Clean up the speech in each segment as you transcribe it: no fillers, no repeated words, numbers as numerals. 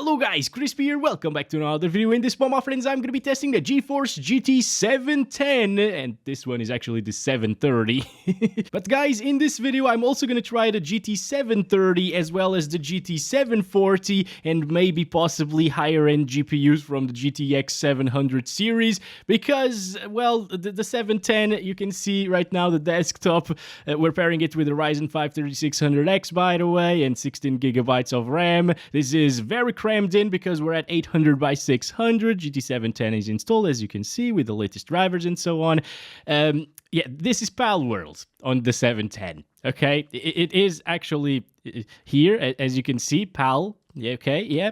Hello guys, Crispy here, welcome back to another video. In this one, my friends, I'm gonna be testing the GeForce GT 710, and this one is actually the 730. But guys, in this video, I'm also gonna try the GT 730 as well as the GT 740 and maybe possibly higher end GPUs from the GTX 700 series because, well, the 710, you can see right now the desktop, we're pairing it with the Ryzen 5 3600X, by the way, and 16 gigabytes of RAM. This is very crammed in because we're at 800 by 600. GT 710 is installed, as you can see, with the latest drivers and so on. Yeah, this is Palworld on the 710. Okay, it is actually here, as you can see, Pal. Yeah, okay, yeah.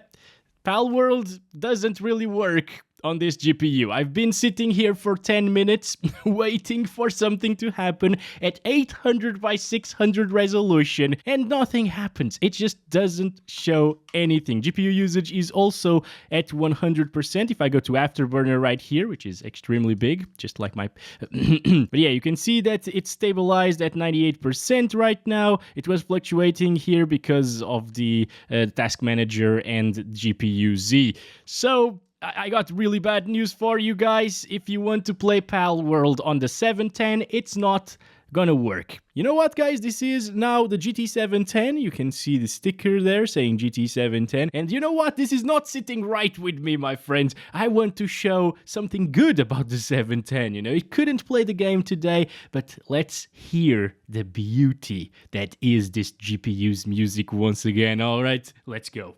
Palworld doesn't really work on this GPU. I've been sitting here for 10 minutes waiting for something to happen at 800 by 600 resolution and nothing happens. It just doesn't show anything. GPU usage is also at 100%. If I go to Afterburner right here, which is extremely big, just like my... But yeah, you can see that it's stabilized at 98% right now. It was fluctuating here because of the task manager and GPU Z. So I got really bad news for you guys. If you want to play Palworld on the 710, it's not gonna work. You know what, guys? This is now the GT 710. You can see the sticker there saying GT 710. And you know what? This is not sitting right with me, my friends. I want to show something good about the 710. You know, it couldn't play the game today, but let's hear the beauty that is this GPU's music once again. All right, let's go.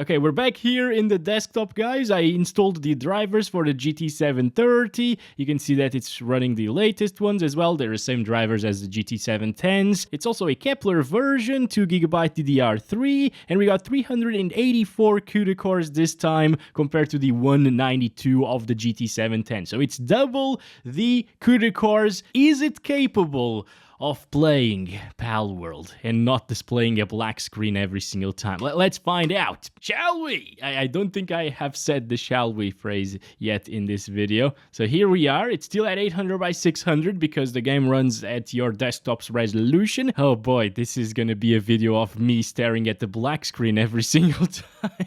Okay, we're back here in the desktop, guys. I installed the drivers for the GT 730. You can see that it's running the latest ones as well. They're the same drivers as the GT 710s. It's also a Kepler version, 2GB DDR3, and we got 384 CUDA cores this time compared to the 192 of the GT 710. So it's double the CUDA cores. Is it capable of playing Palworld and not displaying a black screen every single time? Let's find out, shall we? I don't think I have said the shall we phrase yet in this video. So here we are. It's still at 800 by 600 because the game runs at your desktop's resolution. Oh boy, this is gonna be a video of me staring at the black screen every single time.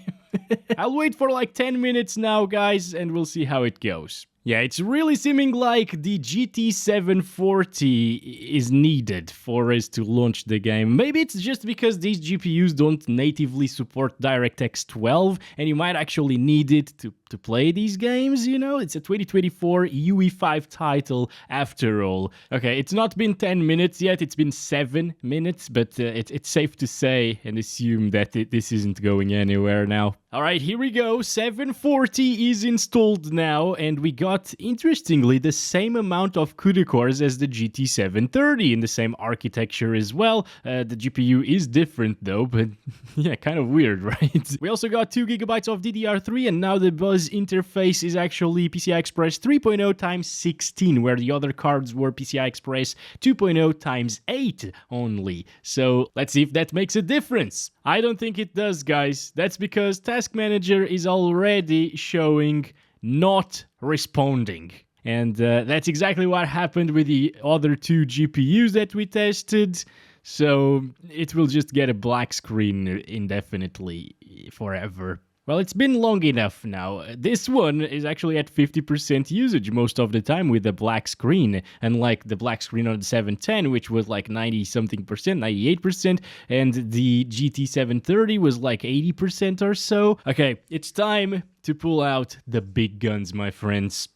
I'll wait for like 10 minutes now, guys, and we'll see how it goes. Yeah, it's really seeming like the GT 740 is needed for us to launch the game. Maybe it's just because these GPUs don't natively support DirectX 12, and you might actually need it to play these games, you know? It's a 2024 UE5 title after all. Okay, it's not been 10 minutes yet, it's been 7 minutes, but it's safe to say and assume that this isn't going anywhere now. Alright, here we go. 740 is installed now, and we got, interestingly, the same amount of CUDA cores as the GT 730 in the same architecture as well. The GPU is different though, but yeah, kind of weird, right? We also got 2GB of DDR3, and now the Buzz interface is actually PCI Express 3.0 times 16, where the other cards were PCI Express 2.0 times 8 only. So let's see if that makes a difference. I don't think it does, guys. That's because Task Manager is already showing not responding. And that's exactly what happened with the other two GPUs that we tested. So it will just get a black screen indefinitely, forever. Well, it's been long enough now. This one is actually at 50% usage most of the time with the black screen, unlike the black screen on the 710, which was like 90-something percent, 98%, and the GT 730 was like 80% or so. Okay, it's time to pull out the big guns, my friends.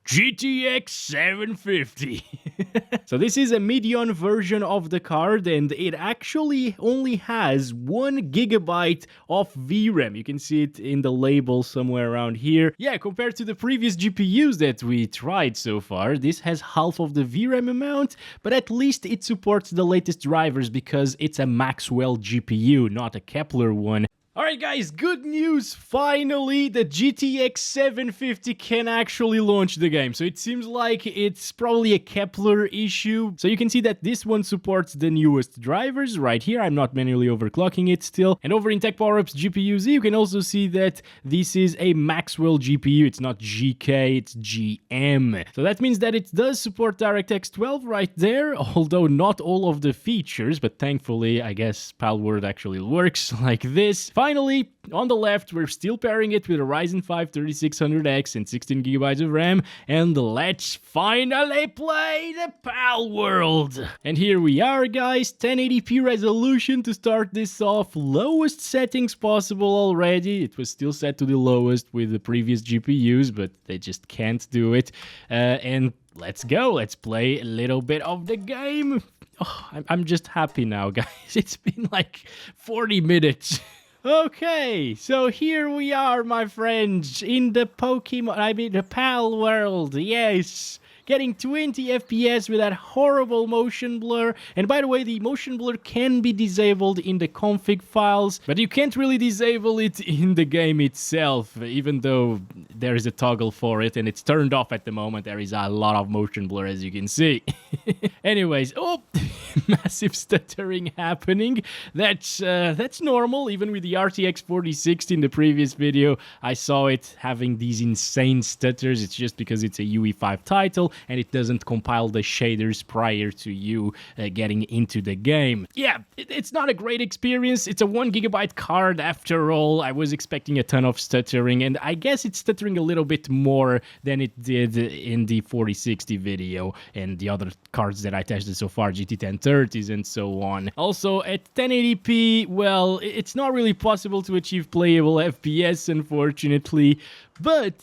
GTX 750. So this is a Medion version of the card, and it actually only has 1GB of VRAM. You can see it in the label somewhere around here. Yeah, compared to the previous GPUs that we tried so far, this has half of the VRAM amount, but at least it supports the latest drivers because it's a Maxwell GPU, not a Kepler one. Alright guys, good news! Finally, the GTX 750 can actually launch the game. So it seems like it's probably a Kepler issue. So you can see that this one supports the newest drivers right here. I'm not manually overclocking it still. And over in Tech Power-Up's GPU-Z, you can also see that this is a Maxwell GPU. It's not GK, it's GM. So that means that it does support DirectX 12 right there, although not all of the features, but thankfully, I guess Palworld actually works like this. Finally, on the left, we're still pairing it with a Ryzen 5 3600X and 16GB of RAM, and let's finally play the Palworld! And here we are, guys, 1080p resolution to start this off, lowest settings possible already. It was still set to the lowest with the previous GPUs, but they just can't do it. And let's go, let's play a little bit of the game. Oh, I'm just happy now, guys. It's been like 40 minutes. Okay, so here we are, my friends, in the the Palworld, yes! Getting 20 FPS with that horrible motion blur. And by the way, the motion blur can be disabled in the config files, but you can't really disable it in the game itself, even though there is a toggle for it and it's turned off at the moment. There is a lot of motion blur, as you can see. Anyways, oh, massive stuttering happening. That's normal. Even with the RTX 4060 in the previous video, I saw it having these insane stutters. It's just because it's a UE5 title and it doesn't compile the shaders prior to you getting into the game. Yeah, it's not a great experience. It's a 1GB card after all. I was expecting a ton of stuttering, and I guess it's stuttering a little bit more than it did in the 4060 video and the other cards that I tested so far, GT 1030s and so on. Also, at 1080p, well, it's not really possible to achieve playable FPS, unfortunately, but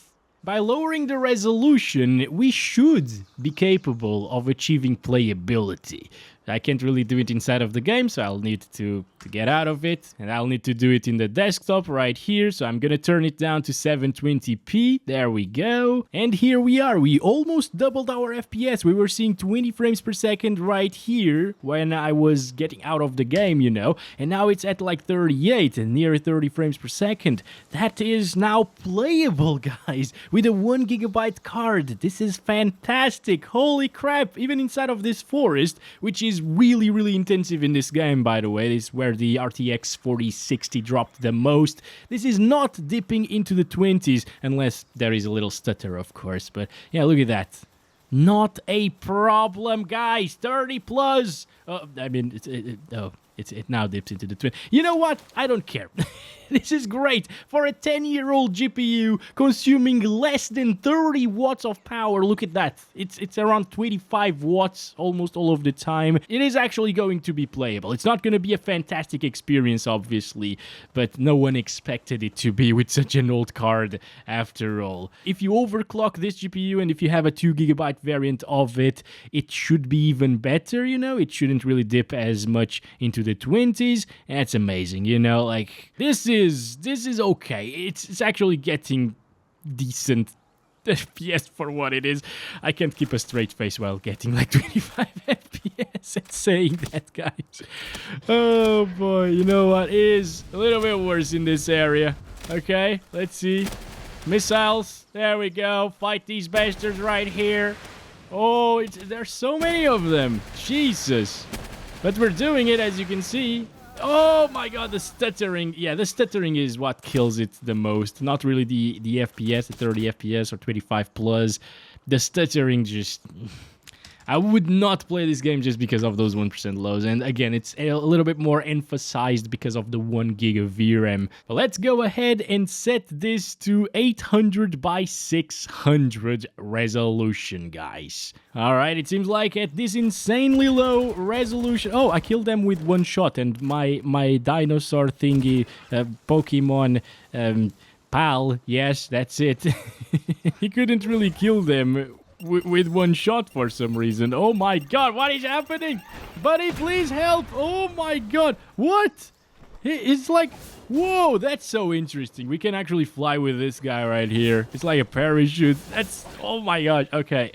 by lowering the resolution, we should be capable of achieving playability. I can't really do it inside of the game, so I'll need to get out of it, and I'll need to do it in the desktop right here, so I'm gonna turn it down to 720p. There we go. And here we are. We almost doubled our FPS. We were seeing 20 frames per second right here when I was getting out of the game, you know, and now it's at like 38 and near 30 frames per second. That is now playable, guys, with a 1GB card. This is fantastic. Holy crap. Even inside of this forest, which is really intensive in this game, by the way. This is where the RTX 4060 dropped the most. This is not dipping into the 20s, unless there is a little stutter, of course. But yeah, look at that. Not a problem, guys. 30 plus. I mean, it now dips into the 20. You know what? I don't care. This is great for a 10-year-old GPU consuming less than 30 watts of power. Look at that. It's around 25 watts almost all of the time. It is actually going to be playable. It's not going to be a fantastic experience, obviously, but no one expected it to be with such an old card after all. If you overclock this GPU and if you have a 2GB variant of it, it should be even better, you know? It shouldn't really dip as much into the 20s. That's amazing, you know? Like, this is okay. It's actually getting decent FPS for what it is. I can't keep a straight face while getting like 25 FPS and saying that, guys. Oh boy, you know what is a little bit worse in this area. Okay, let's see. Missiles, there we go. Fight these bastards right here. Oh, there's so many of them. Jesus. But we're doing it, as you can see. Oh my god, the stuttering. Yeah, the stuttering is what kills it the most. Not really the FPS, the 30 FPS or 25 plus. The stuttering just... I would not play this game just because of those 1% lows. And again, it's a little bit more emphasized because of the 1 gig of VRAM. But let's go ahead and set this to 800 by 600 resolution, guys. Alright, it seems like at this insanely low resolution... Oh, I killed them with one shot, and my dinosaur thingy, Pokemon... Pal, yes, that's it. He couldn't really kill them with one shot for some reason. Oh my god, what is happening? Buddy, please help. Oh my god, what? It's like, whoa, that's so interesting. We can actually fly with this guy right here. It's like a parachute. That's, oh my god, okay.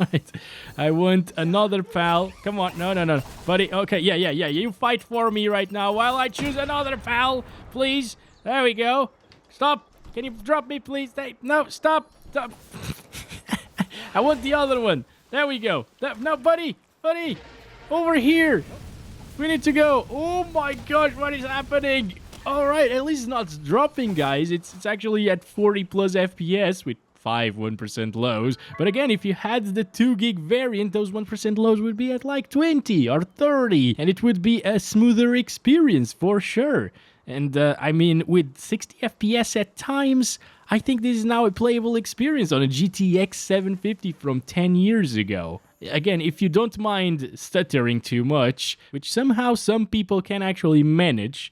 Right. I want another pal. Come on, no. Buddy, okay, yeah. You fight for me right now while I choose another pal, please. There we go. Stop. Can you drop me, please? Hey, no, stop. Stop. I want the other one. There we go. No, buddy. Buddy. Over here. We need to go. Oh my gosh, what is happening? All right, at least it's not dropping, guys. It's actually at 40 plus FPS with 1% lows. But again, if you had the 2 gig variant, those 1% lows would be at like 20 or 30. And it would be a smoother experience for sure. And I mean, with 60 FPS at times, I think this is now a playable experience on a GTX 750 from 10 years ago. Again, if you don't mind stuttering too much, which somehow some people can actually manage,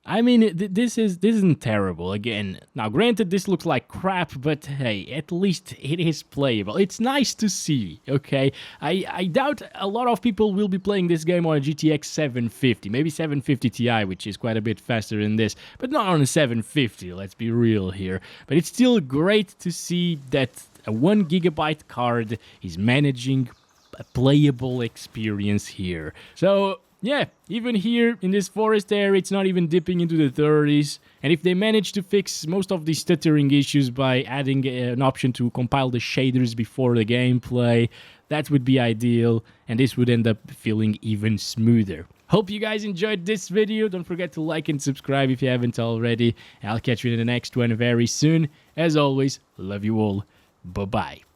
I mean, this isn't terrible. Again, now granted, this looks like crap, but hey, at least it is playable. It's nice to see, okay? I doubt a lot of people will be playing this game on a GTX 750, maybe 750 Ti, which is quite a bit faster than this, but not on a 750, let's be real here. But it's still great to see that a 1 gigabyte card is managing a playable experience here. So yeah, even here in this forest area, it's not even dipping into the 30s. And if they manage to fix most of the stuttering issues by adding an option to compile the shaders before the gameplay, that would be ideal. And this would end up feeling even smoother. Hope you guys enjoyed this video. Don't forget to like and subscribe if you haven't already. I'll catch you in the next one very soon. As always, love you all. Bye-bye.